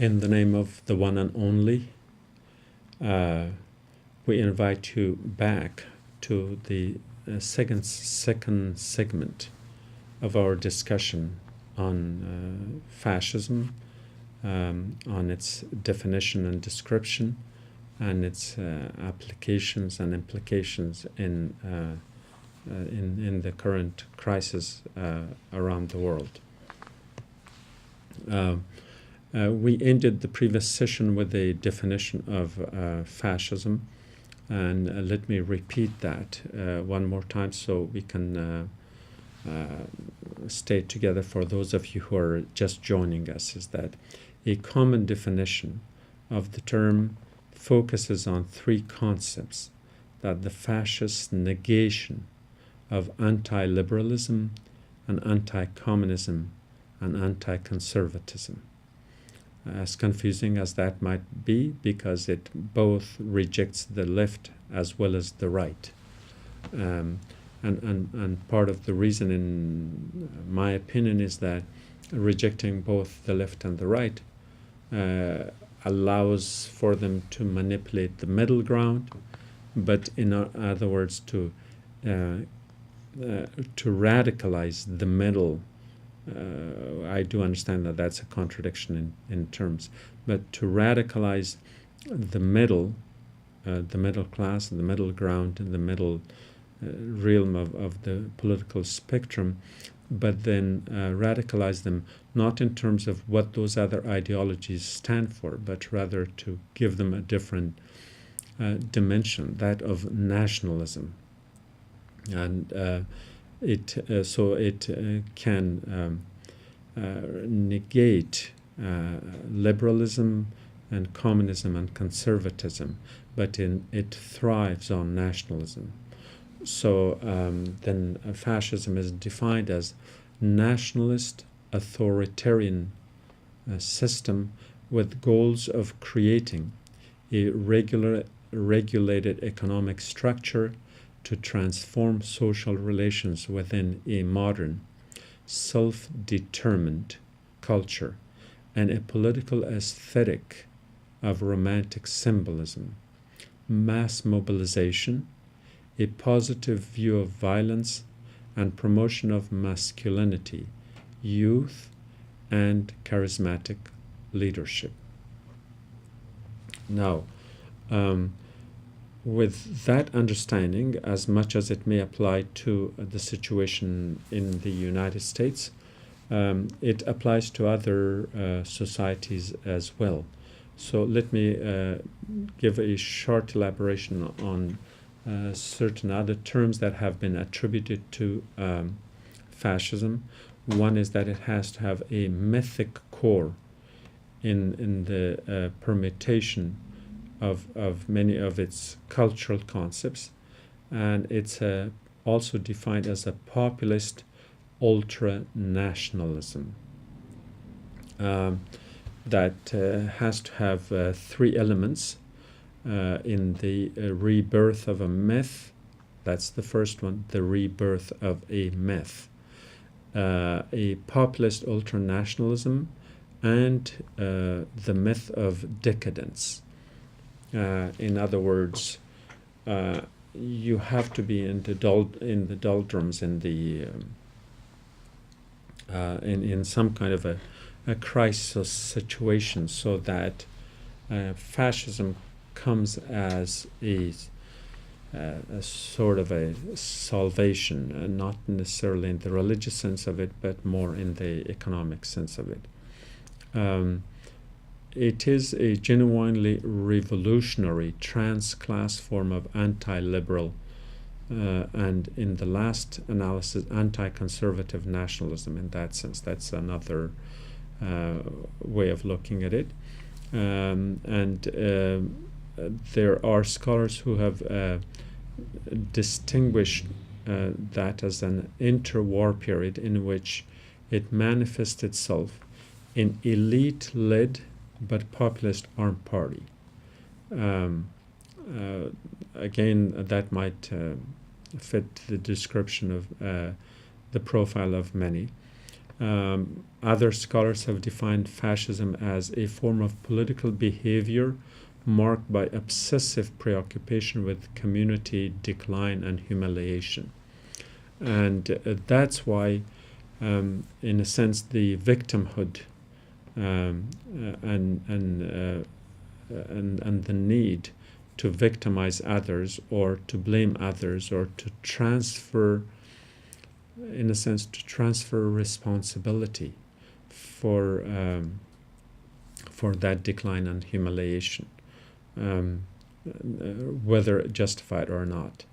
In the name of the one and only, we invite you back to the second segment of our discussion on fascism, on its definition and description, and its applications and implications in the current crisis around the world. We ended the previous session with a definition of fascism, and let me repeat that one more time so we can stay together for those of you who are just joining us. Is that a common definition of the term focuses on three concepts: that the fascist negation of anti-liberalism and anti-communism and anti-conservatism. As confusing as that might be, because it both rejects the left as well as the right. And part of the reason, in my opinion, is that rejecting both the left and the right allows for them to manipulate the middle ground, but in other words, to radicalize the middle. I do understand that that's a contradiction in terms, but to radicalize the middle class, the middle ground, the middle realm of the political spectrum, but then radicalize them not in terms of what those other ideologies stand for, but rather to give them a different dimension, that of nationalism. And it can negate liberalism and communism and conservatism, but it thrives on nationalism. So then fascism is defined as nationalist authoritarian system with goals of creating a regulated economic structure to transform social relations within a modern, self-determined culture, and a political aesthetic of romantic symbolism, mass mobilization, a positive view of violence, and promotion of masculinity, youth, and charismatic leadership. Now, with that understanding, as much as it may apply to the situation in the United States, it applies to other societies as well. So let me give a short elaboration on certain other terms that have been attributed to fascism. One is that it has to have a mythic core in the permutation of many of its cultural concepts, and it's also defined as a populist ultra-nationalism that has to have three elements in the rebirth of a myth. That's the first one, the rebirth of a myth. A populist ultra-nationalism and the myth of decadence. In other words, you have to be in the doldrums, in some kind of a crisis situation, so that fascism comes as a sort of a salvation, not necessarily in the religious sense of it, but more in the economic sense of it. It is a genuinely revolutionary trans-class form of anti-liberal and, in the last analysis, anti-conservative nationalism in that sense. That's another way of looking at it. There are scholars who have distinguished that as an interwar period in which it manifests itself in elite-led but populist armed party. Again, that might fit the description of the profile of many. Other scholars have defined fascism as a form of political behavior marked by obsessive preoccupation with community decline and humiliation. And that's why, in a sense, the victimhood and the need to victimize others or to blame others or to transfer, in a sense, to transfer responsibility for that decline and humiliation, whether justified or not.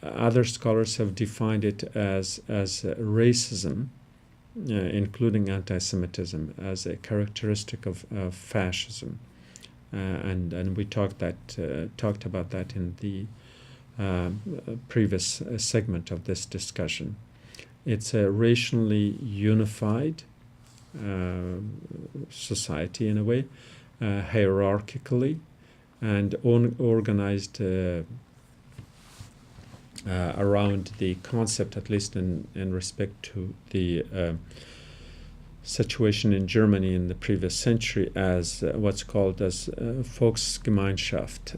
Other scholars have defined it as racism, including anti-Semitism, as a characteristic of fascism, and we talked about that in the previous segment of this discussion. It's a racially unified society in a way, hierarchically, and organized around the concept, at least in respect to the situation in Germany in the previous century, as what's called as Volksgemeinschaft,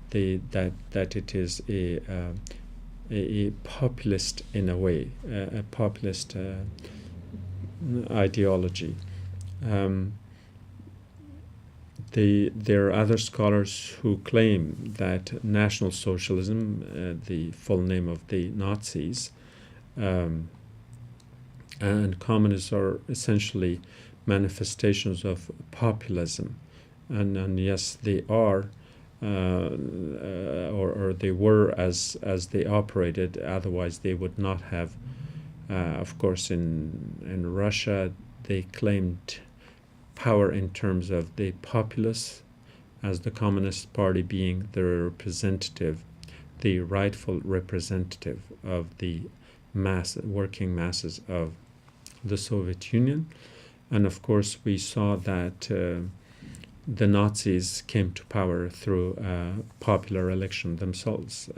that it is a populist, in a way, a populist ideology. There are other scholars who claim that National Socialism, the full name of the Nazis, and communism are essentially manifestations of populism, and yes, they are, or they were as they operated. Otherwise, they would not have. Of course, in Russia, they claimed power in terms of the populace, as the Communist Party being the representative, the rightful representative of the working masses of the Soviet Union. And of course, we saw that the Nazis came to power through popular election themselves.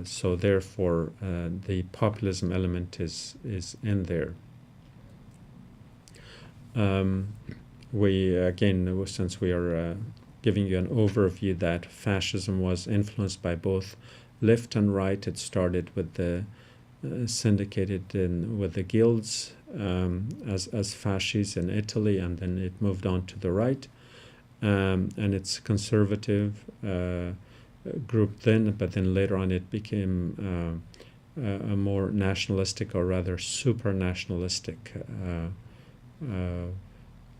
So therefore, the populism element is in there. We again, since we are giving you an overview that fascism was influenced by both left and right, it started with the syndicated with the guilds as fascists in Italy, and then it moved on to the right, and it's conservative group then, but then later on it became a more nationalistic, or rather super nationalistic,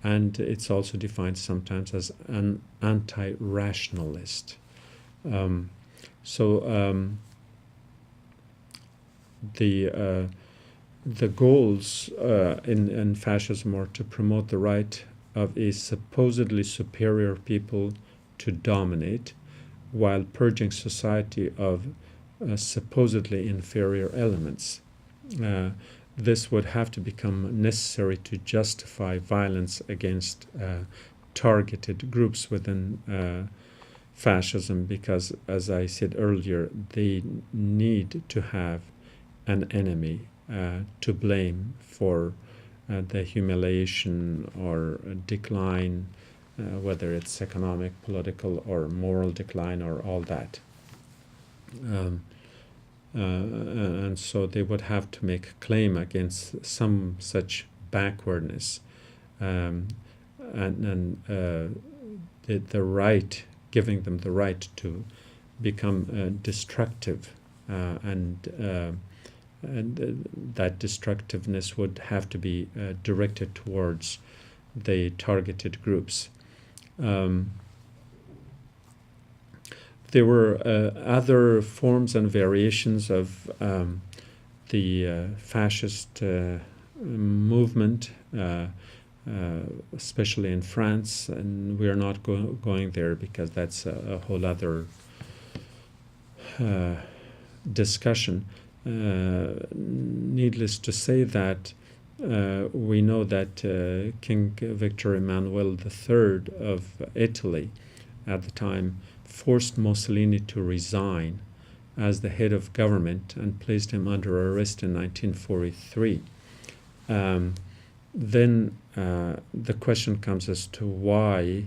and it's also defined sometimes as an anti-rationalist. The goals in fascism are to promote the right of a supposedly superior people to dominate, while purging society of supposedly inferior elements. This would have to become necessary to justify violence against targeted groups within fascism, because, as I said earlier, they need to have an enemy to blame for the humiliation or decline, whether it's economic, political, or moral decline, or all that. And so they would have to make a claim against some such backwardness, and the right, giving them the right to become destructive, and that destructiveness would have to be directed towards the targeted groups. There were other forms and variations of the fascist movement, especially in France, and we are not going there because that's a whole other discussion. Needless to say that we know that King Victor Emmanuel III of Italy at the time forced Mussolini to resign as the head of government and placed him under arrest in 1943. Then the question comes as to why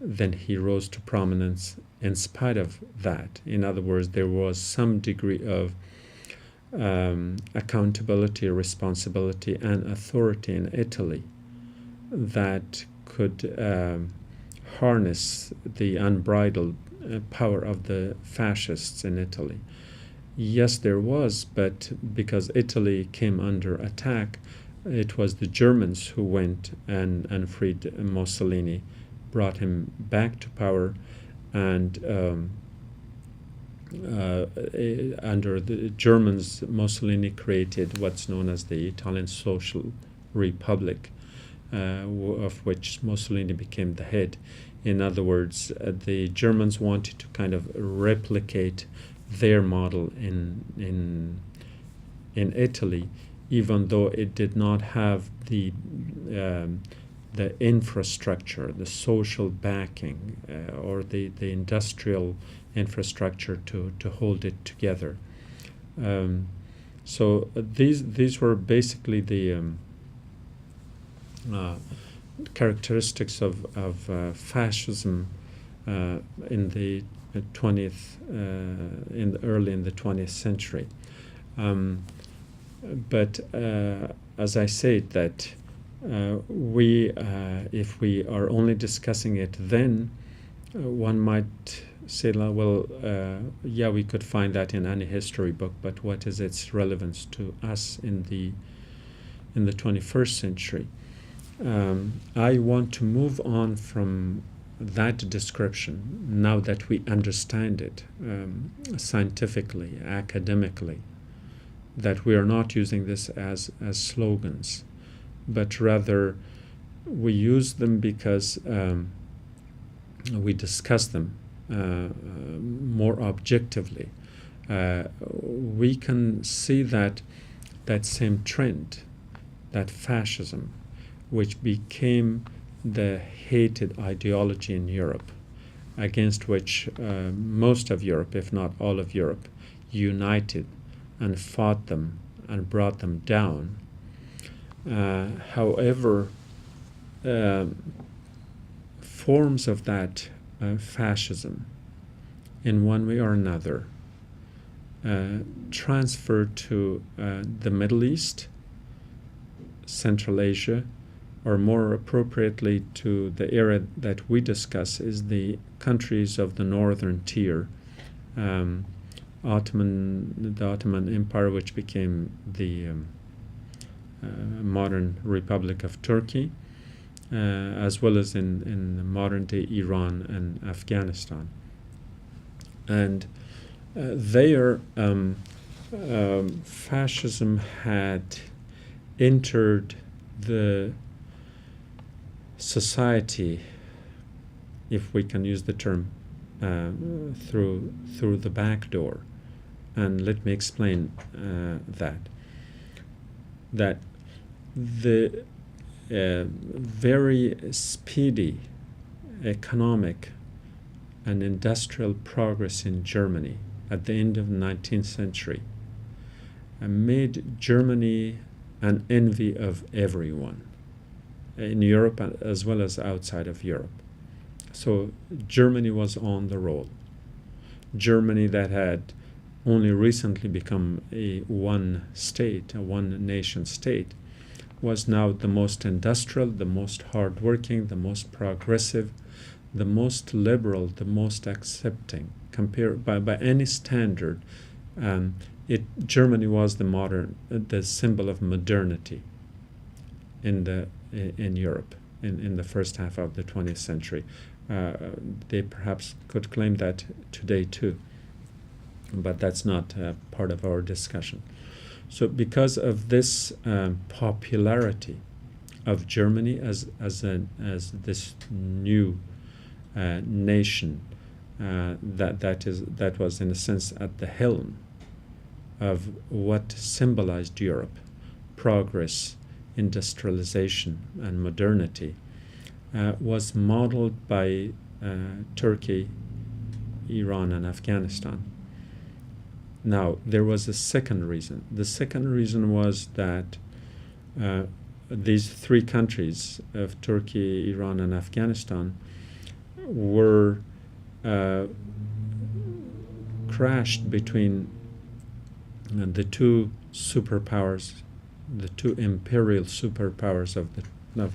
then he rose to prominence in spite of that. In other words, there was some degree of accountability, responsibility, and authority in Italy that could harness the unbridled power of the fascists in Italy. Yes, there was, but because Italy came under attack, it was the Germans who went and freed Mussolini, brought him back to power, and under the Germans, Mussolini created what's known as the Italian Social Republic, of which Mussolini became the head. In other words, the Germans wanted to kind of replicate their model in Italy, even though it did not have the infrastructure, the social backing, or the industrial infrastructure to hold it together. So these were basically the characteristics of fascism in the 20th, early in the 20th century. But as I said, that if we are only discussing it then, one might say, well, yeah, we could find that in any history book, but what is its relevance to us in the 21st century? I want to move on from that description now that we understand it scientifically, academically, that we are not using this as slogans, but rather we use them because we discuss them more objectively. We can see that same trend, that fascism, which became the hated ideology in Europe, against which most of Europe, if not all of Europe, united and fought them and brought them down. However, forms of that fascism, in one way or another, transferred to the Middle East, Central Asia, or more appropriately to the area that we discuss is the countries of the Northern Tier, the Ottoman Empire, which became the modern Republic of Turkey, as well as in modern-day Iran and Afghanistan. And there, fascism had entered the society, if we can use the term, through the back door. And let me explain that the very speedy economic and industrial progress in Germany at the end of the 19th century made Germany an envy of everyone in Europe as well as outside of Europe. So Germany was on the roll. Germany, that had only recently become a one nation state, was now the most industrial, the most hardworking, the most progressive, the most liberal, the most accepting. Compared by any standard, Germany was the symbol of modernity in Europe in the first half of the 20th century. They perhaps could claim that today too, but that's not part of our discussion. So because of this popularity of Germany as this new nation that was in a sense at the helm of what symbolized Europe, progress, industrialization, and modernity, was modeled by Turkey, Iran, and Afghanistan. Now, there was a second reason. The second reason was that these three countries of Turkey, Iran, and Afghanistan were crashed between the two superpowers, the two imperial superpowers of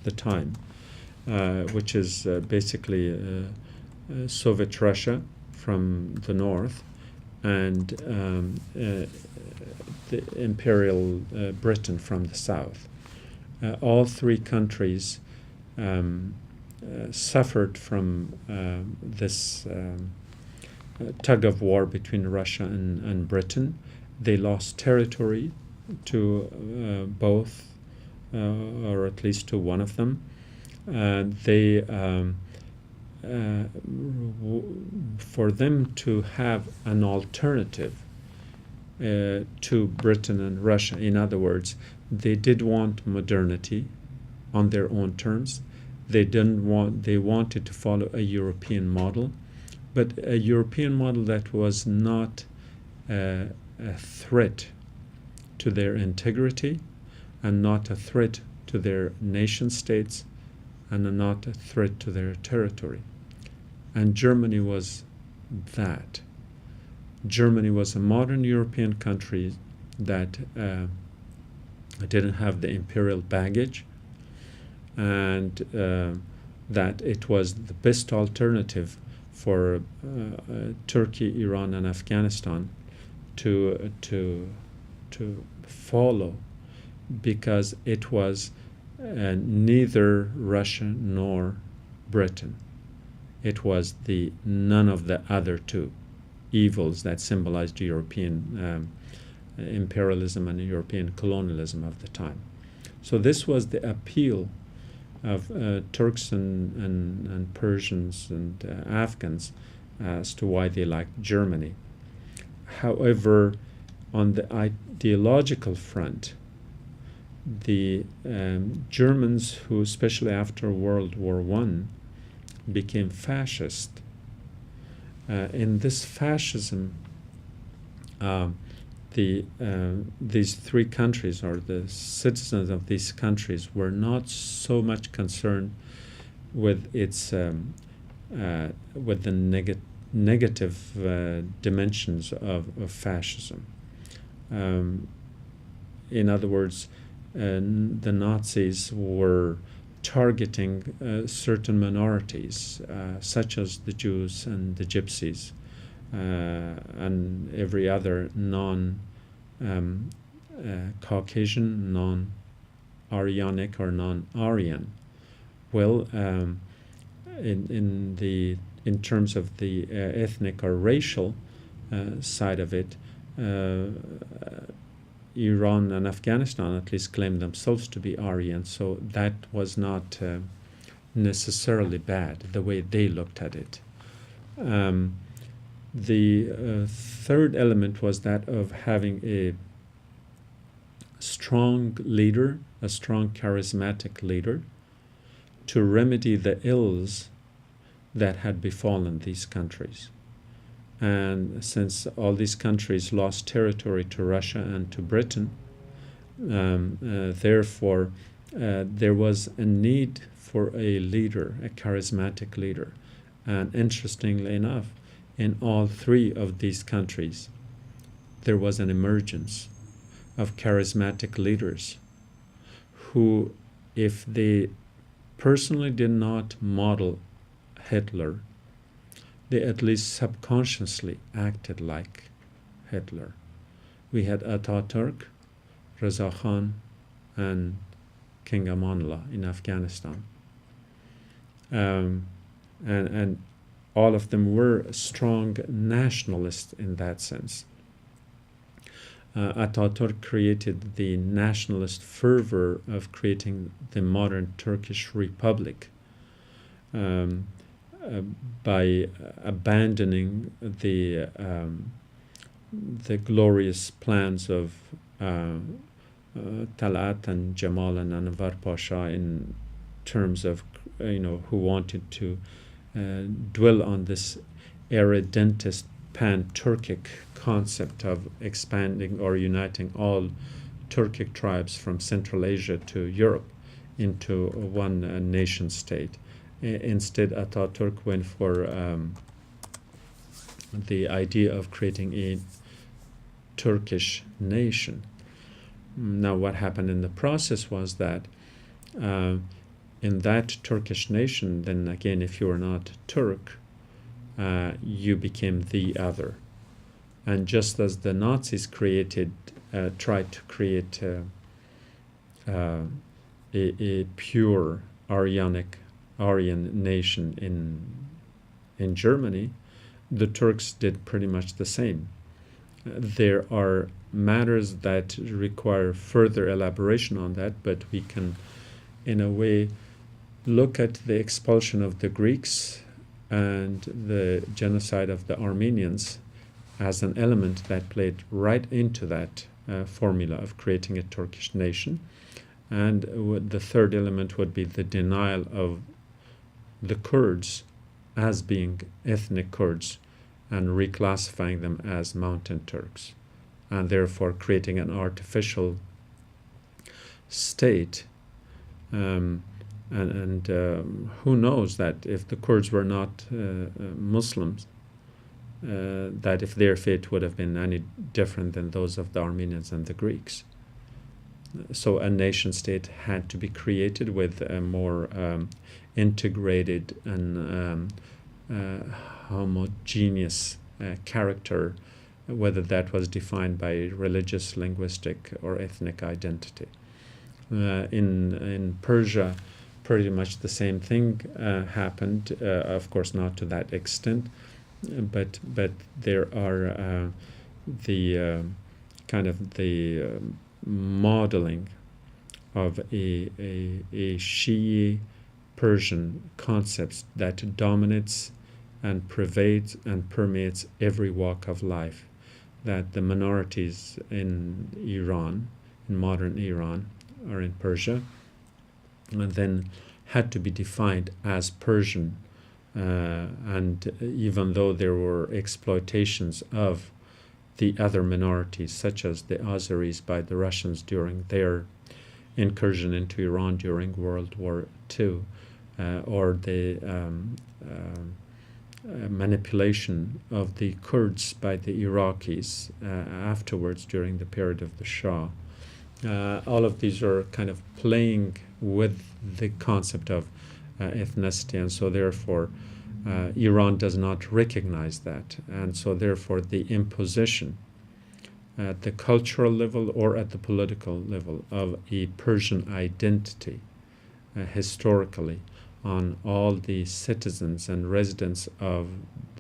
the time, which is basically Soviet Russia from the north and the imperial Britain from the south. All three countries suffered from this tug of war between Russia and Britain. They lost territory to both, or at least to one of them. They for them to have an alternative to Britain and Russia, in other words, they did want modernity on their own terms. They wanted to follow a European model, but a European model that was not a threat to their integrity and not a threat to their nation states and not a threat to their territory. And Germany was that. Germany was a modern European country that didn't have the imperial baggage, and that it was the best alternative for Turkey, Iran, and Afghanistan to follow, because it was neither Russia nor Britain. It was the none of the other two evils that symbolized European imperialism and European colonialism of the time. So this was the appeal of Turks and Persians and Afghans as to why they liked Germany. However, on the ideological front, the Germans, who especially after World War I became fascist, in this fascism, these three countries, or the citizens of these countries, were not so much concerned with its with the negative dimensions of fascism. In other words, the Nazis were targeting certain minorities, such as the Jews and the Gypsies, and every other non-Caucasian, non-Aryanic, or non-Aryan. Well, in terms of the ethnic or racial side of it, Iran and Afghanistan at least claimed themselves to be Aryan, so that was not necessarily bad, the way they looked at it. The third element was that of having a strong leader, a strong charismatic leader, to remedy the ills that had befallen these countries. And since all these countries lost territory to Russia and to Britain, therefore there was a need for a leader, a charismatic leader. And interestingly enough, in all three of these countries, there was an emergence of charismatic leaders who, if they personally did not model Hitler, they at least subconsciously acted like Hitler. We had Ataturk, Reza Khan, and King Amanullah in Afghanistan. And all of them were strong nationalists in that sense. Ataturk created the nationalist fervor of creating the modern Turkish Republic by abandoning the glorious plans of Talat and Jamal and Anwar Pasha, in terms of who wanted to dwell on this irredentist pan-Turkic concept of expanding or uniting all Turkic tribes from Central Asia to Europe into one nation state. Instead, Ataturk went for the idea of creating a Turkish nation. Now, what happened in the process was that in that Turkish nation, then again, if you were not Turk, you became the other. And just as the Nazis tried to create a pure Aryan nation in Germany, the Turks did pretty much the same. There are matters that require further elaboration on that, but we can, in a way, look at the expulsion of the Greeks and the genocide of the Armenians as an element that played right into that formula of creating a Turkish nation. And the third element would be the denial of the Kurds as being ethnic Kurds and reclassifying them as mountain Turks, and therefore creating an artificial state. And who knows that if the Kurds were not Muslims, that if their fate would have been any different than those of the Armenians and the Greeks. So a nation state had to be created with a more integrated and homogeneous character, whether that was defined by religious, linguistic, or ethnic identity. In Persia, pretty much the same thing happened, of course not to that extent, but there are the kind of the modeling of a Shi'i Persian concepts that dominates and pervades and permeates every walk of life, that the minorities in Iran, in modern Iran, or in Persia, and then had to be defined as Persian, and even though there were exploitations of the other minorities, such as the Azeris by the Russians during their incursion into Iran during World War II, or the manipulation of the Kurds by the Iraqis afterwards during the period of the Shah. All of these are kind of playing with the concept of ethnicity, and so therefore Iran does not recognize that, and so therefore the imposition at the cultural level or at the political level of a Persian identity historically on all the citizens and residents of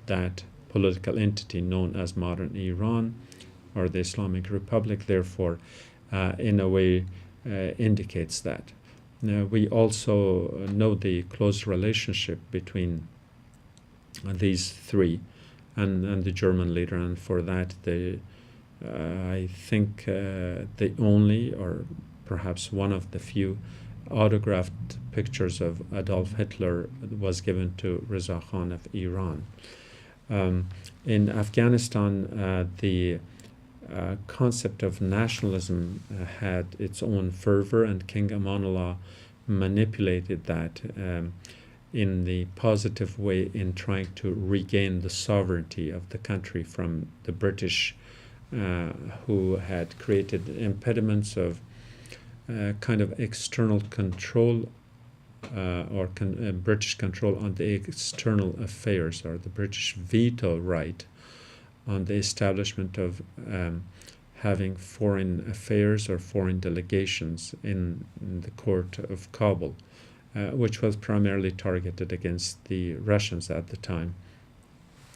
that political entity known as modern Iran or the Islamic Republic, therefore in a way indicates that. Now, we also know the close relationship between these three and the German leader, and for that I think the only, or perhaps one of the few, autographed pictures of Adolf Hitler was given to Reza Khan of Iran. In Afghanistan, the concept of nationalism had its own fervor, and King Amanullah manipulated that in the positive way in trying to regain the sovereignty of the country from the British, who had created impediments of kind of external control or British control on the external affairs, or the British veto right on the establishment of having foreign affairs or foreign delegations in the court of Kabul, which was primarily targeted against the Russians at the time.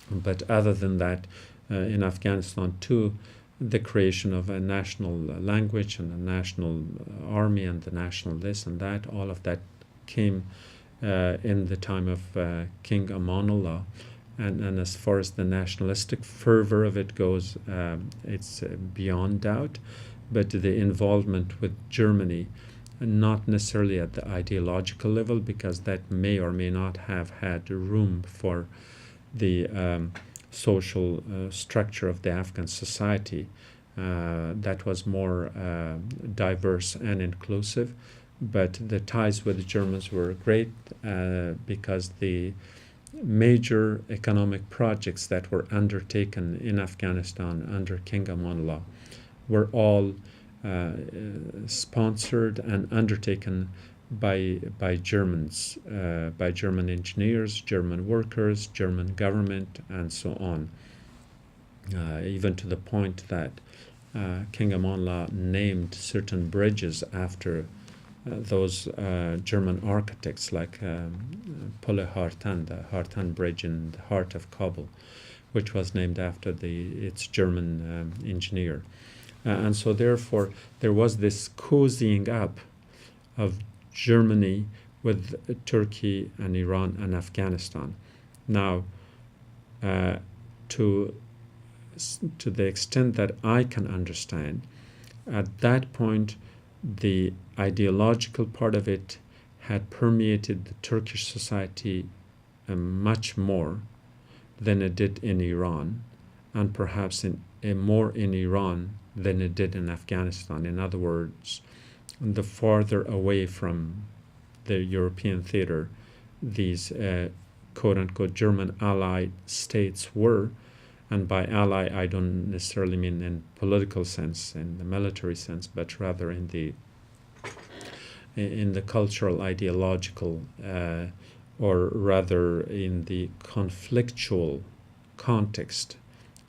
But other than that, in Afghanistan too, the creation of a national language and a national army and the national this and that, all of that came in the time of King Amanullah. And as far as the nationalistic fervor of it goes, it's beyond doubt. But the involvement with Germany, not necessarily at the ideological level, because that may or may not have had room for the social structure of the Afghan society that was more diverse and inclusive. But the ties with the Germans were great because the major economic projects that were undertaken in Afghanistan under King Amanullah were all sponsored and undertaken by Germans, by German engineers, German workers, German government, and so on. Even to the point that King Amanullah named certain bridges after those German architects, like Pule Hartan, the Hartan Bridge in the heart of Kabul, which was named after its German engineer. And so therefore there was this cozying up of Germany with Turkey and Iran and Afghanistan. Now, to the extent that I can understand, at that point the ideological part of it had permeated the Turkish society much more than it did in Iran, and perhaps more in Iran than it did in Afghanistan. In other words, the farther away from the European theater these quote-unquote German allied states were, and by ally I don't necessarily mean in political sense, in the military sense, but rather in the cultural, ideological, or rather in the conflictual context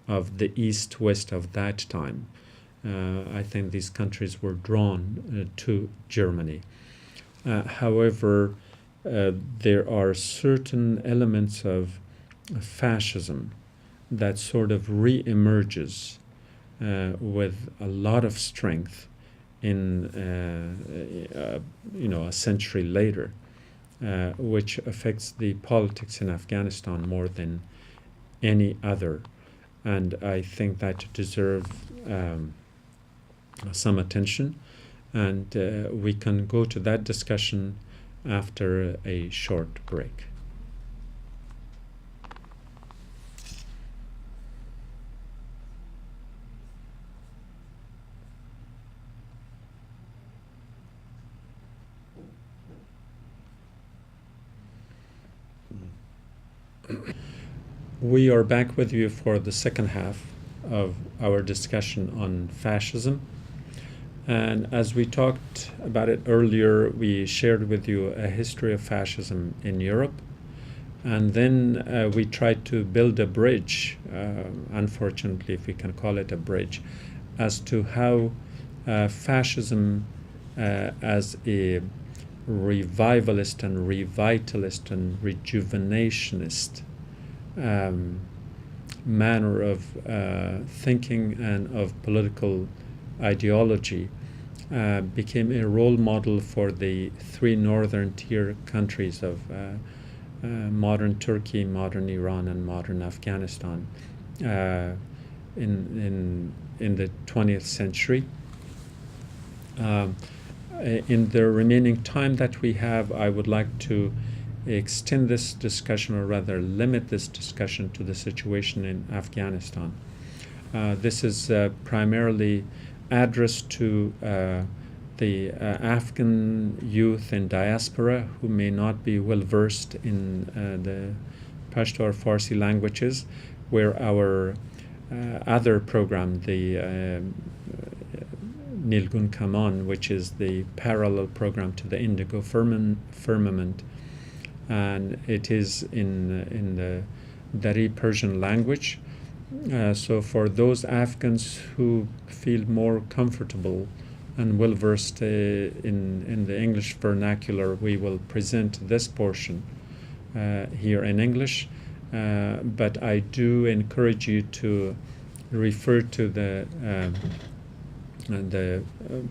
of the East-West of that time. I think these countries were drawn to Germany. However, there are certain elements of fascism that sort of re-emerges with a lot of strength in a century later, which affects the politics in Afghanistan more than any other, and I think that deserves some attention, and we can go to that discussion after a short break. We are back with you for the second half of our discussion on fascism. And as we talked about it earlier, we shared with you a history of fascism in Europe. And then we tried to build a bridge, unfortunately, if we can call it a bridge, as to how fascism as a revivalist and revitalist and rejuvenationist manner of thinking and of political ideology became a role model for the three northern tier countries of modern Turkey, modern Iran, and modern Afghanistan in the 20th century. In the remaining time that we have, I would like to extend this discussion, or rather limit this discussion, to the situation in Afghanistan. This is primarily addressed to the Afghan youth in diaspora who may not be well versed in the Pashto or Farsi languages, where our other program, the Nilgun Kaman, which is the parallel program to the Indigo Firmament, and it is in the Dari Persian language. So for those Afghans who feel more comfortable and well versed in the English vernacular, we will present this portion here in English. But I do encourage you to refer to the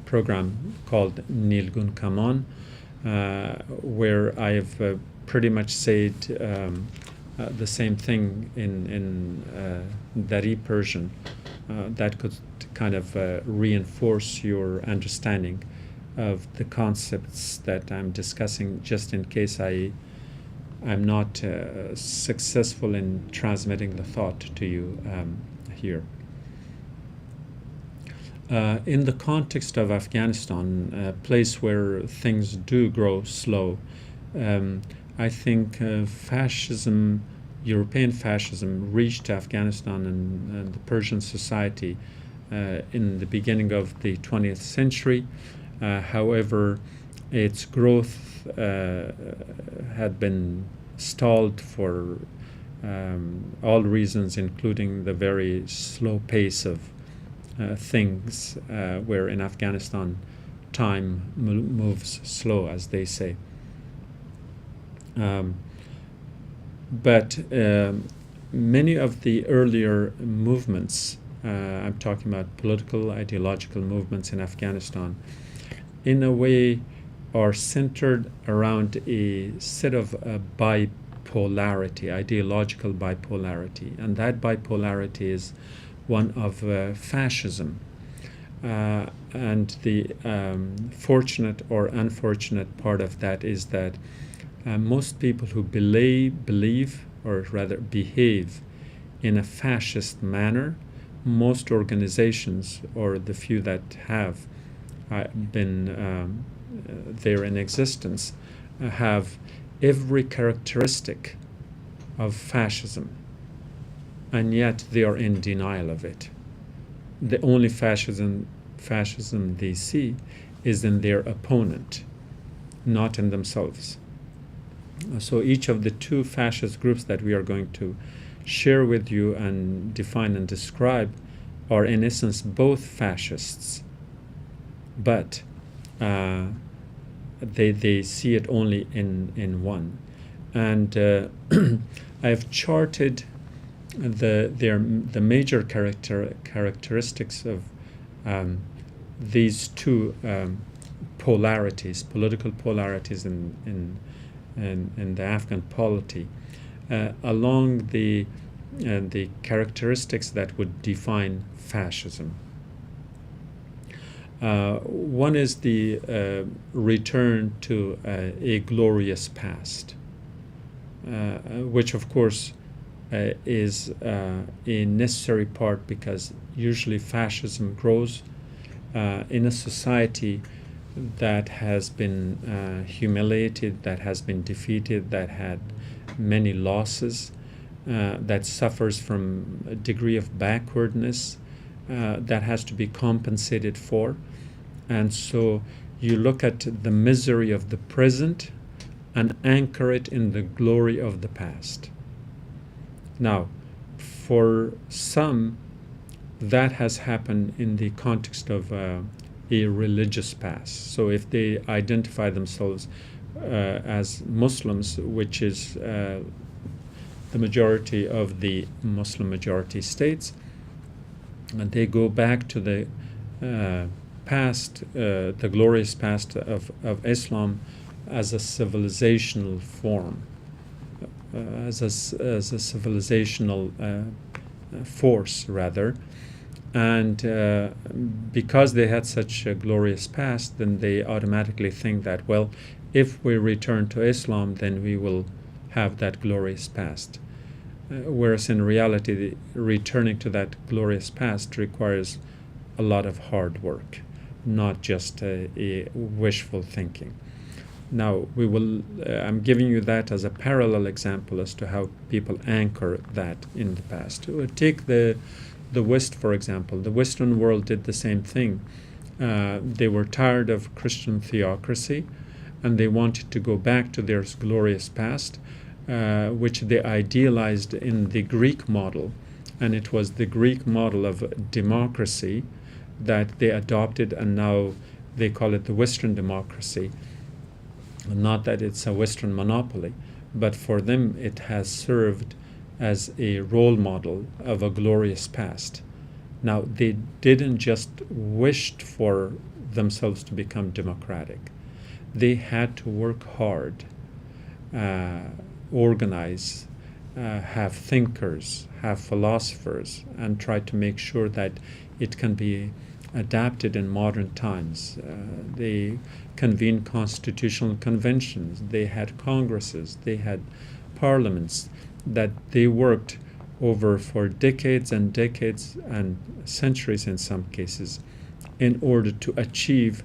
program called Nilgun Kaman, where I've pretty much said the same thing in Dari Persian. That could kind of reinforce your understanding of the concepts that I'm discussing, just in case I I'm not successful in transmitting the thought to you here. In the context of Afghanistan, a place where things do grow slow, I think fascism, European fascism, reached Afghanistan and the Persian society in the beginning of the 20th century. However, its growth had been stalled for all reasons, including the very slow pace of things, where in Afghanistan time moves slow, as they say. But many of the earlier movements, I'm talking about political, ideological movements in Afghanistan, in a way are centered around a set of bipolarity, ideological bipolarity. And that bipolarity is one of fascism. And the fortunate or unfortunate part of that is that most people who believe, or rather behave, in a fascist manner, most organizations, or the few that have been there in existence, have every characteristic of fascism, and yet they are in denial of it. The only fascism they see is in their opponent, not in themselves. So each of the two fascist groups that we are going to share with you and define and describe are in essence both fascists, but they see it only in one. And I've charted the major characteristics of these two polarities, political polarities in the Afghan polity, along the characteristics that would define fascism. One is the return to a glorious past, which of course is a necessary part, because usually fascism grows in a society that has been humiliated, that has been defeated, that had many losses, that suffers from a degree of backwardness that has to be compensated for. And so you look at the misery of the present and anchor it in the glory of the past. Now, for some, that has happened in the context of a religious past. So if they identify themselves as Muslims, which is the majority of the Muslim majority states, and they go back to the past, the glorious past of Islam as a civilizational form, as a civilizational force, rather. And because they had such a glorious past, then they automatically think that, well, if we return to Islam, then we will have that glorious past. Whereas in reality, returning to that glorious past requires a lot of hard work, not just a wishful thinking. Now, I'm giving you that as a parallel example as to how people anchor that in the past. Take the West, for example. The Western world did the same thing. They were tired of Christian theocracy, and they wanted to go back to their glorious past, which they idealized in the Greek model. And it was the Greek model of democracy that they adopted, and now they call it the Western democracy. Not that it's a Western monopoly, but for them it has served as a role model of a glorious past. Now, they didn't just wish for themselves to become democratic. They had to work hard, organize, have thinkers, have philosophers, and try to make sure that it can be adapted in modern times. They convened constitutional conventions, they had congresses, they had parliaments that they worked over for decades and decades and centuries in some cases in order to achieve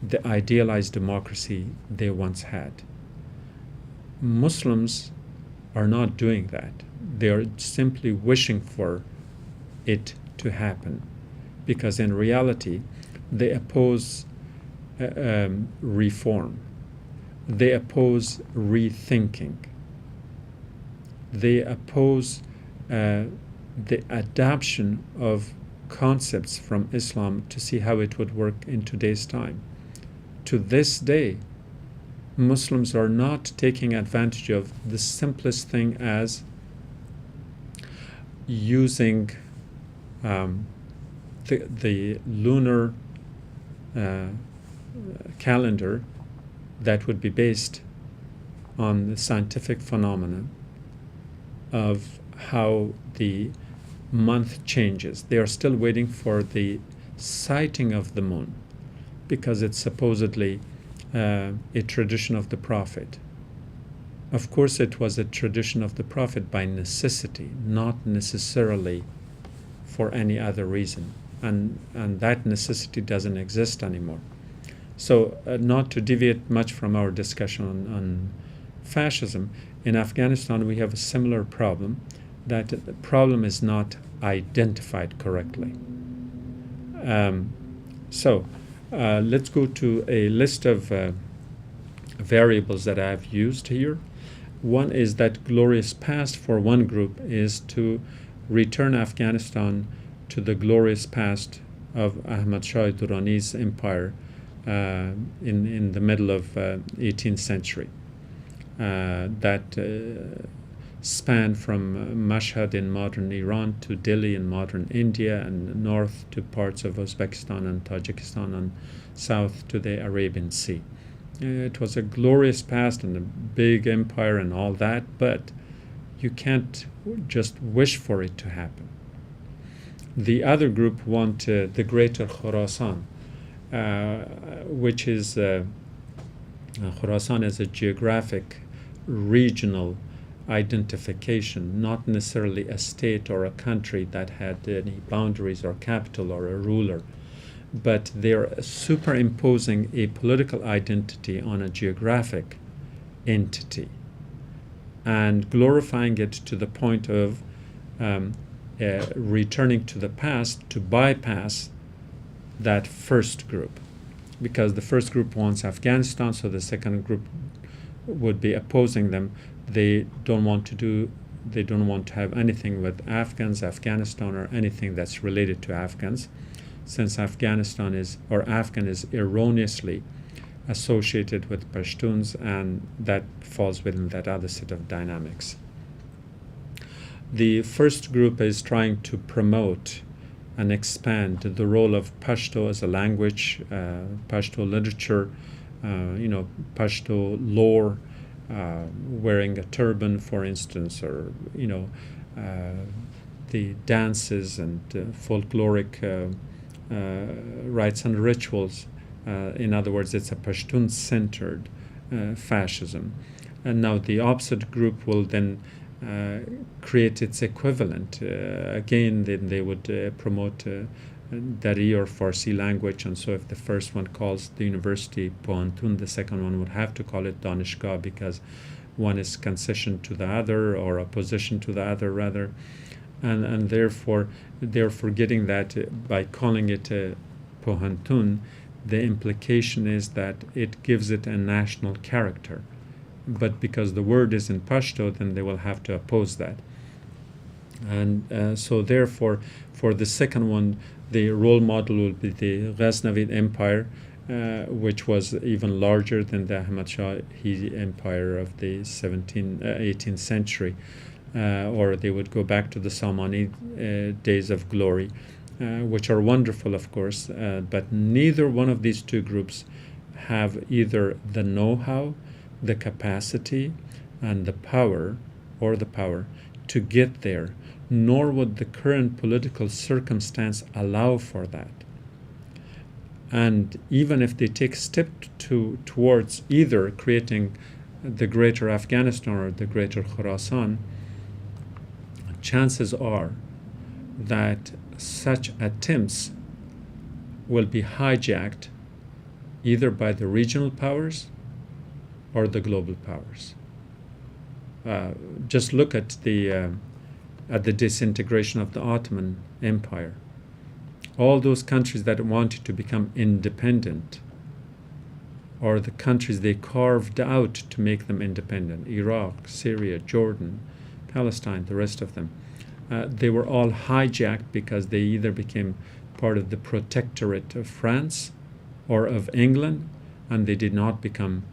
the idealized democracy they once had. Muslims are not doing that. They are simply wishing for it to happen because in reality they oppose reform. They oppose rethinking. They oppose the adoption of concepts from Islam to see how it would work in today's time. To this day, Muslims are not taking advantage of the simplest thing as using the lunar calendar that would be based on the scientific phenomena of how the month changes. They are still waiting for the sighting of the moon because it's supposedly a tradition of the Prophet. Of course, it was a tradition of the Prophet by necessity, not necessarily for any other reason. And that necessity doesn't exist anymore. So not to deviate much from our discussion on fascism, in Afghanistan we have a similar problem, that the problem is not identified correctly. Let's go to a list of variables that I've used here. One is that glorious past for one group is to return Afghanistan to the glorious past of Ahmad Shah Durrani's empire in the middle of 18th century. That spanned from Mashhad in modern Iran to Delhi in modern India and north to parts of Uzbekistan and Tajikistan and south to the Arabian Sea. It was a glorious past and a big empire and all that, but you can't just wish for it to happen. The other group want the greater Khorasan, which is Khorasan as a geographic, regional identification, not necessarily a state or a country that had any boundaries or capital or a ruler, but they're superimposing a political identity on a geographic entity and glorifying it to the point of returning to the past to bypass that first group, because the first group wants Afghanistan, so the second group would be opposing them. They don't want to have anything with Afghans, Afghanistan, or anything that's related to Afghans, since Afghan is erroneously associated with Pashtuns, and that falls within that other set of dynamics. The first group is trying to promote and expand the role of Pashto as a language, Pashto literature, Pashto lore, wearing a turban, for instance, or the dances and folkloric rites and rituals. In other words, it's a Pashtun-centered fascism. And now the opposite group will then create its equivalent. Again, then they would promote Dari or Farsi language, and so if the first one calls the university Pohantun, the second one would have to call it Danishgah, because one is concession to the other, or opposition to the other rather, and therefore they're forgetting that by calling it Pohantun, the implication is that it gives it a national character. But because the word is in Pashto, then they will have to oppose that. And so therefore, for the second one, the role model will be the Ghaznavid Empire, which was even larger than the Ahmad Shahi Empire of the 18th century. Or they would go back to the Samani days of glory, which are wonderful, of course, but neither one of these two groups have either the know-how, the capacity, and the power to get there, nor would the current political circumstance allow for that. And even if they take a step towards either creating the greater Afghanistan or the greater Khorasan, chances are that such attempts will be hijacked either by the regional powers or the global powers. Just look at the disintegration of the Ottoman Empire. All those countries that wanted to become independent, or the countries they carved out to make them independent, Iraq, Syria, Jordan, Palestine, the rest of them, they were all hijacked because they either became part of the protectorate of France or of England, and they did not become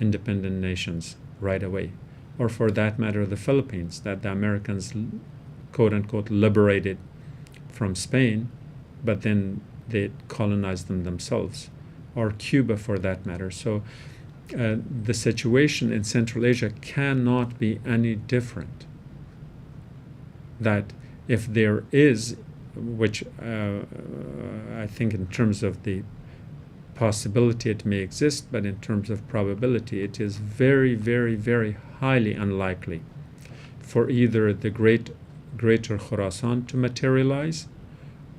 independent nations right away. Or for that matter, the Philippines, that the Americans, quote-unquote, liberated from Spain, but then they colonized them themselves, or Cuba for that matter. So the situation in Central Asia cannot be any different. That if there is, which I think in terms of the possibility it may exist, but in terms of probability it is very, very, very highly unlikely for either the greater Khorasan to materialize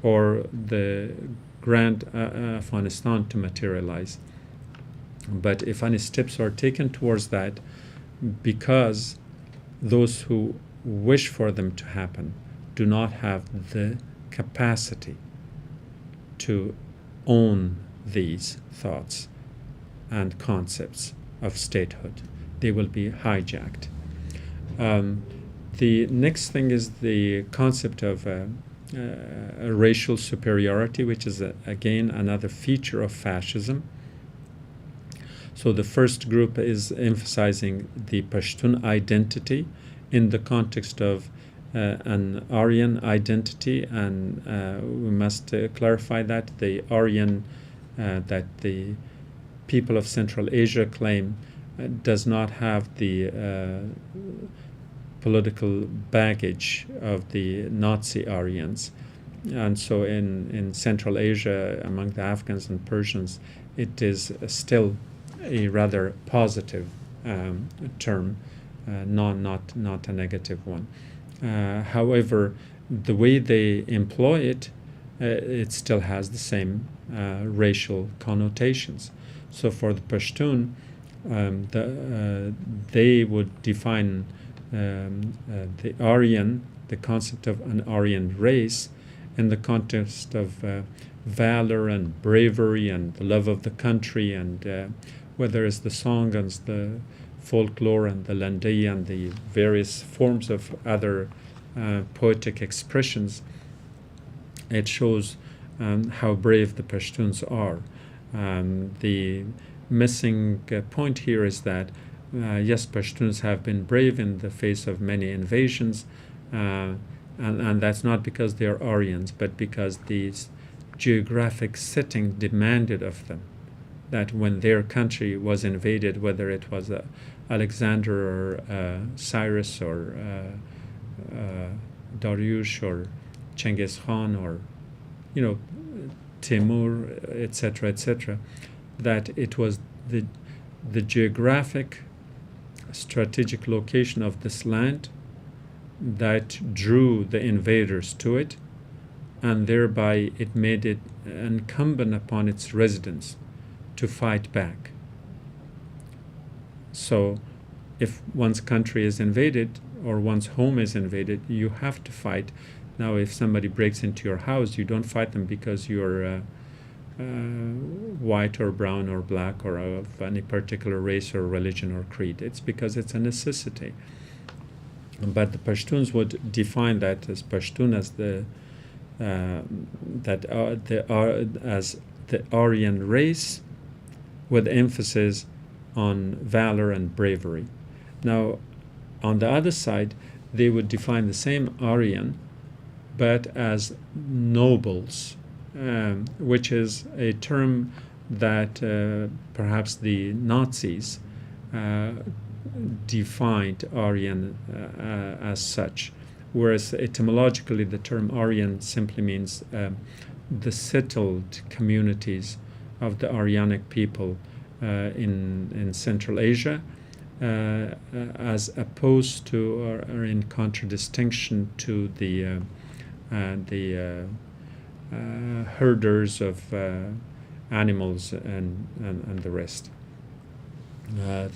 or the grand Afghanistan to materialize. But if any steps are taken towards that, because those who wish for them to happen do not have the capacity to own these thoughts and concepts of statehood, they will be hijacked. The next thing is the concept of racial superiority, which is again another feature of fascism. So the first group is emphasizing the Pashtun identity in the context of an Aryan identity, and we must clarify that the Aryan that the people of Central Asia claim does not have the political baggage of the Nazi Aryans. And so in Central Asia, among the Afghans and Persians, it is still a rather positive term, not a negative one. However, the way they employ it, it still has the same racial connotations. So for the Pashtun, they would define the Aryan, the concept of an Aryan race, in the context of valor and bravery and the love of the country, and whether it's the song and the folklore and the landai and the various forms of other poetic expressions, it shows how brave the Pashtuns are. The missing point here is that yes, Pashtuns have been brave in the face of many invasions, and that's not because they are Aryans, but because the geographic setting demanded of them that when their country was invaded, whether it was Alexander or Cyrus or Dariush or Genghis Khan or Timur, etc., that it was the geographic strategic location of this land that drew the invaders to it, and thereby it made it incumbent upon its residents to fight back. So if one's country is invaded or one's home is invaded, you have to fight. Now, if somebody breaks into your house, you don't fight them because you're white or brown or black or of any particular race or religion or creed. It's because it's a necessity. But the Pashtuns would define that as Pashtun as as the Aryan race, with emphasis on valor and bravery. Now, on the other side, they would define the same Aryan, but as nobles, which is a term that perhaps the Nazis defined Aryan as such, whereas etymologically the term Aryan simply means the settled communities of the Aryanic people in Central Asia, as opposed to or in contradistinction to the herders of animals and the rest.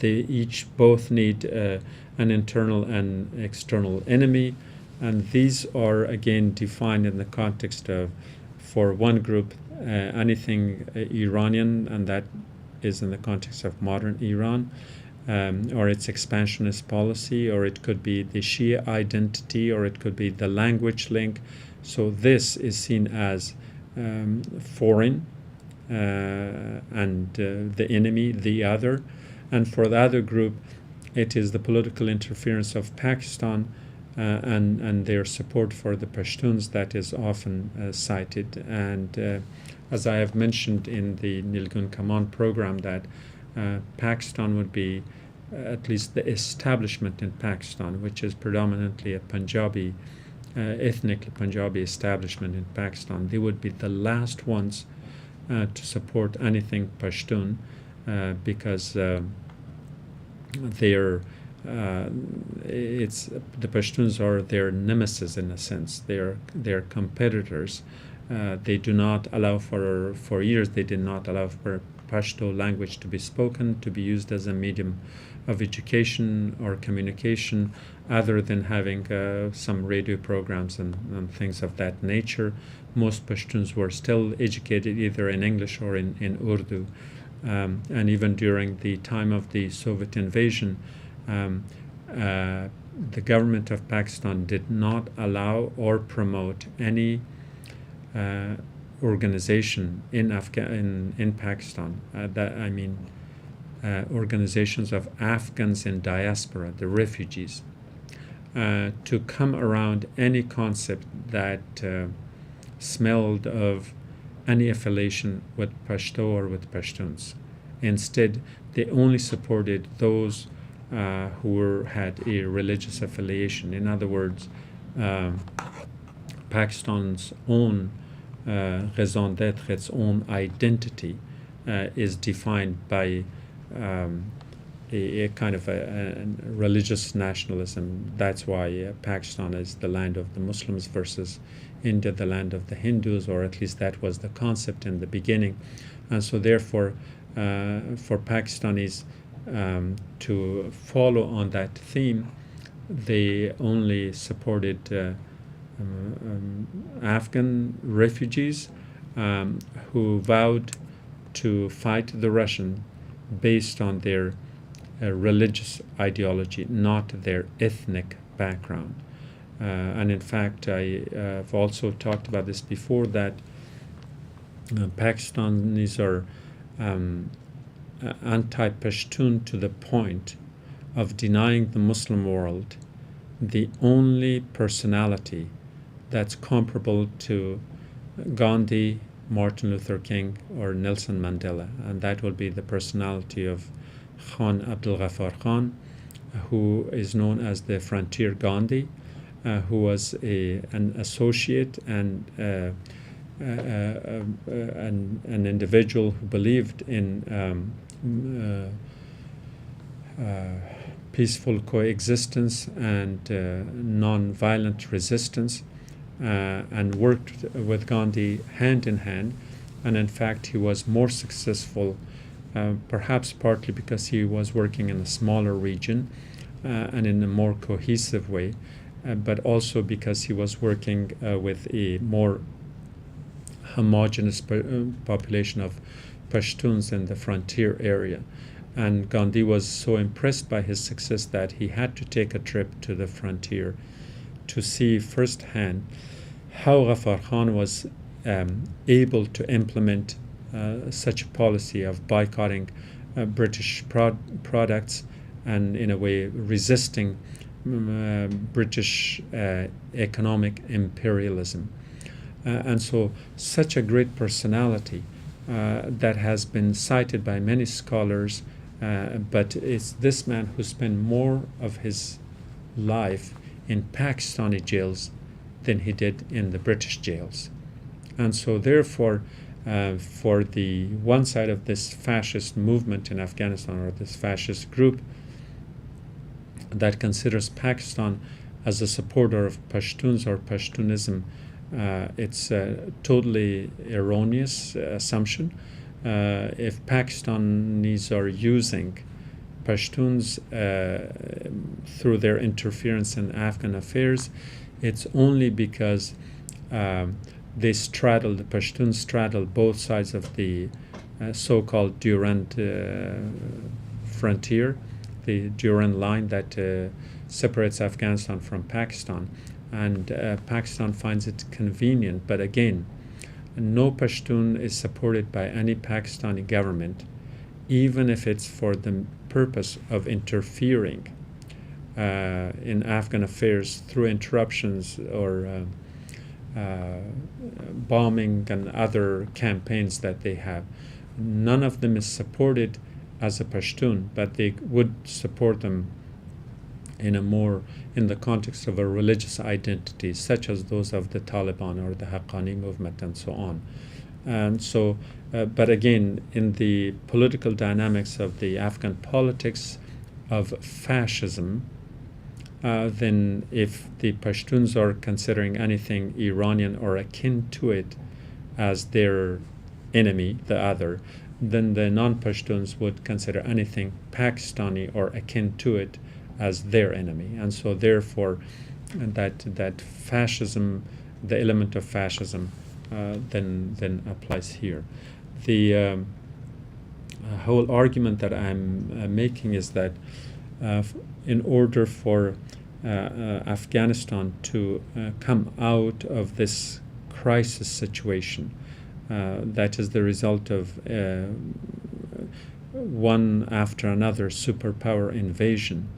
They each both need an internal and external enemy, and these are again defined in the context of, for one group, anything Iranian, and that is in the context of modern Iran, or its expansionist policy, or it could be the Shia identity, or it could be the language link. So this is seen as foreign and the enemy, the other. And for the other group, it is the political interference of Pakistan and their support for the Pashtuns that is often cited. And as I have mentioned in the Nilgun Kaman program, that Pakistan would be, at least the establishment in Pakistan, which is predominantly a Punjabi, ethnic Punjabi establishment in Pakistan, they would be the last ones to support anything Pashtun, because they're it's the Pashtuns are their nemesis in a sense. They're competitors. They do not allow for years. They did not allow for Pashto language to be spoken, to be used as a medium of education or communication, other than having some radio programs and things of that nature. Most Pashtuns were still educated either in English or in Urdu. And even during the time of the Soviet invasion, the government of Pakistan did not allow or promote any organization in Pakistan. Organizations of Afghans in diaspora, the refugees, to come around any concept that smelled of any affiliation with Pashto or with Pashtuns. Instead, they only supported those who had a religious affiliation. In other words, Pakistan's own raison d'être, its own identity, is defined by a kind of a religious nationalism. That's why Pakistan is the land of the Muslims versus India, the land of the Hindus, or at least that was the concept in the beginning. And so therefore, for Pakistanis to follow on that theme, they only supported Afghan refugees who vowed to fight the Russian based on their religious ideology, not their ethnic background. And in fact, I've also talked about this before, that Pakistanis are anti-Pashtun to the point of denying the Muslim world the only personality that's comparable to Gandhi, Martin Luther King, or Nelson Mandela, and that will be the personality of Khan Abdul Ghaffar Khan, who is known as the Frontier Gandhi, who was an associate and an individual who believed in peaceful coexistence and non-violent resistance, and worked with Gandhi hand in hand. And in fact, he was more successful, perhaps partly because he was working in a smaller region and in a more cohesive way, but also because he was working with a more homogeneous population of Pashtuns in the frontier area. And Gandhi was so impressed by his success that he had to take a trip to the frontier to see firsthand how Ghaffar Khan was able to implement such a policy of boycotting British products and, in a way, resisting British economic imperialism. And so such a great personality that has been cited by many scholars, but it's this man who spent more of his life in Pakistani jails than he did in the British jails. And so therefore, for the one side of this fascist movement in Afghanistan, or this fascist group that considers Pakistan as a supporter of Pashtuns or Pashtunism, it's a totally erroneous assumption. If Pakistanis are using Pashtuns through their interference in Afghan affairs, it's only because the Pashtuns straddle both sides of the so-called Durand frontier, the Durand line that separates Afghanistan from Pakistan, and Pakistan finds it convenient. But again, no Pashtun is supported by any Pakistani government, even if it's for the purpose of interfering in Afghan affairs through interruptions or bombing and other campaigns that they have. None of them is supported as a Pashtun, but they would support them in the context of a religious identity, such as those of the Taliban or the Haqqani movement and so on. And so, but again, in the political dynamics of the Afghan politics of fascism, then if the Pashtuns are considering anything Iranian or akin to it as their enemy, the other, then the non-Pashtuns would consider anything Pakistani or akin to it as their enemy. And so therefore that fascism, the element of fascism, then applies here. The whole argument that I'm making is that in order for Afghanistan to come out of this crisis situation, that is the result of one after another superpower invasion,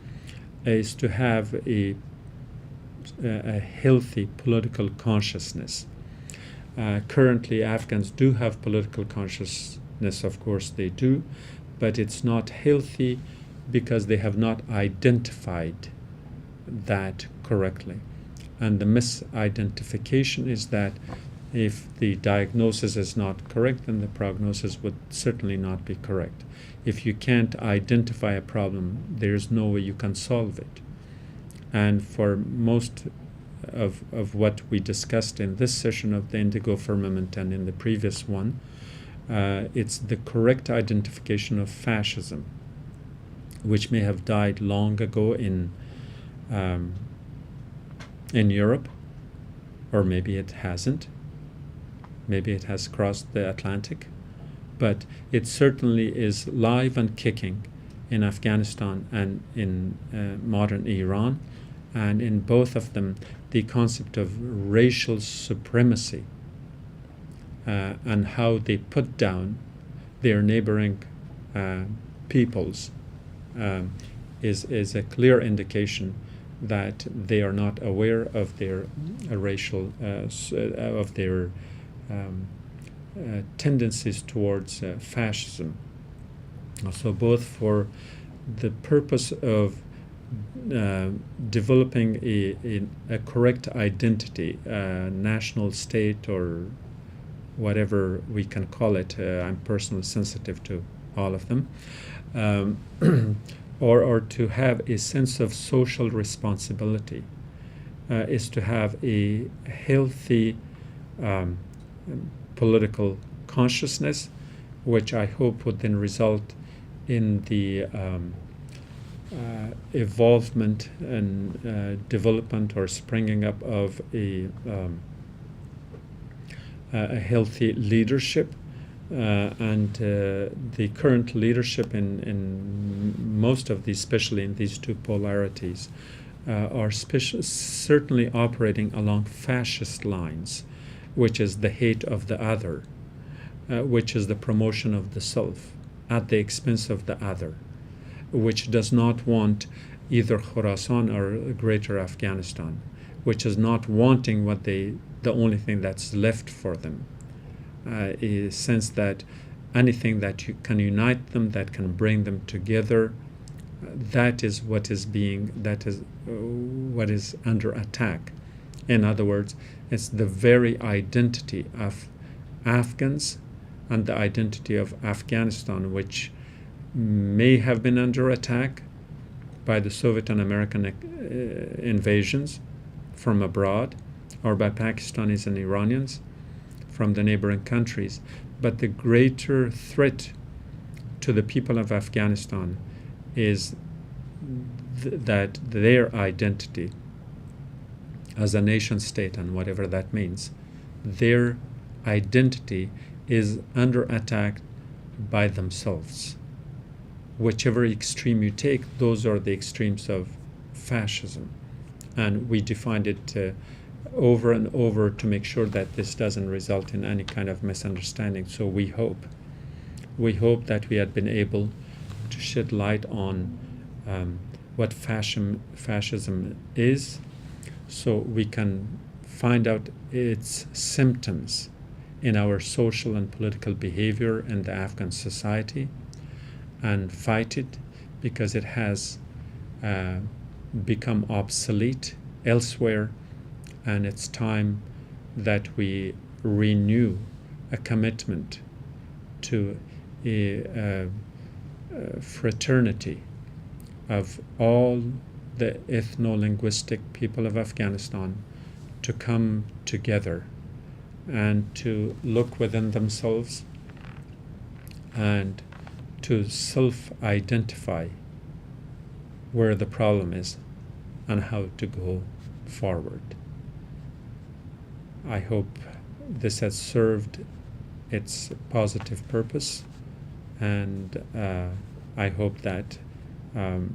is to have a healthy political consciousness. Currently, Afghans do have political consciousness, of course they do, but it's not healthy because they have not identified that correctly. And the misidentification is that if the diagnosis is not correct, then the prognosis would certainly not be correct. If you can't identify a problem, there's no way you can solve it. And for most of what we discussed in this session of the Indigo Firmament and in the previous one, it's the correct identification of fascism, which may have died long ago in Europe, or maybe it hasn't. Maybe it has crossed the Atlantic, but it certainly is live and kicking in Afghanistan and in modern Iran. And in both of them, the concept of racial supremacy and how they put down their neighboring peoples is a clear indication that they are not aware of their racial of their tendencies towards fascism. So both for the purpose of developing a correct identity, national state or whatever we can call it, I'm personally sensitive to all of them, or to have a sense of social responsibility, is to have a healthy political consciousness, which I hope would then result in the evolvement and development or springing up of a healthy leadership. And the current leadership in most of these, especially in these two polarities, are certainly operating along fascist lines, which is the hate of the other, which is the promotion of the self at the expense of the other, which does not want either Khorasan or greater Afghanistan, which is not wanting what the only thing that's left for them, is sense that anything that can unite them, that can bring them together, that is what is under attack. In other words, it's the very identity of Afghans and the identity of Afghanistan, which may have been under attack by the Soviet and American invasions from abroad, or by Pakistanis and Iranians from the neighboring countries. But the greater threat to the people of Afghanistan is that their identity as a nation state, and whatever that means, their identity is under attack by themselves. Whichever extreme you take, those are the extremes of fascism. And we defined it over and over to make sure that this doesn't result in any kind of misunderstanding. So we hope that we had been able to shed light on what fascism is, so we can find out its symptoms in our social and political behavior in the Afghan society, and fight it, because it has become obsolete elsewhere, and it's time that we renew a commitment to a fraternity of all the ethno-linguistic people of Afghanistan to come together and to look within themselves and to self-identify where the problem is and how to go forward. I hope this has served its positive purpose, and I hope that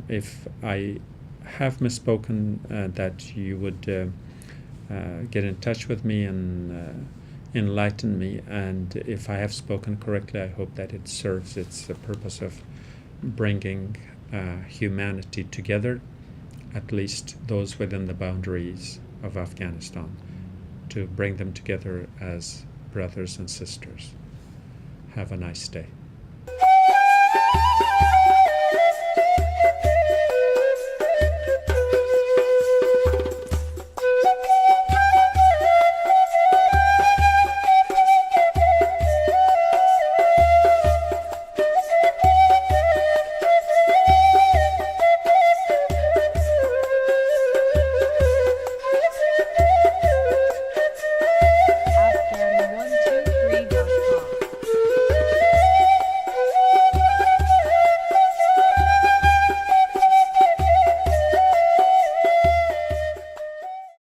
if I have misspoken, that you would get in touch with me and enlighten me, and if I have spoken correctly, I hope that it serves its purpose of bringing humanity together, at least those within the boundaries of Afghanistan, to bring them together as brothers and sisters. Have a nice day.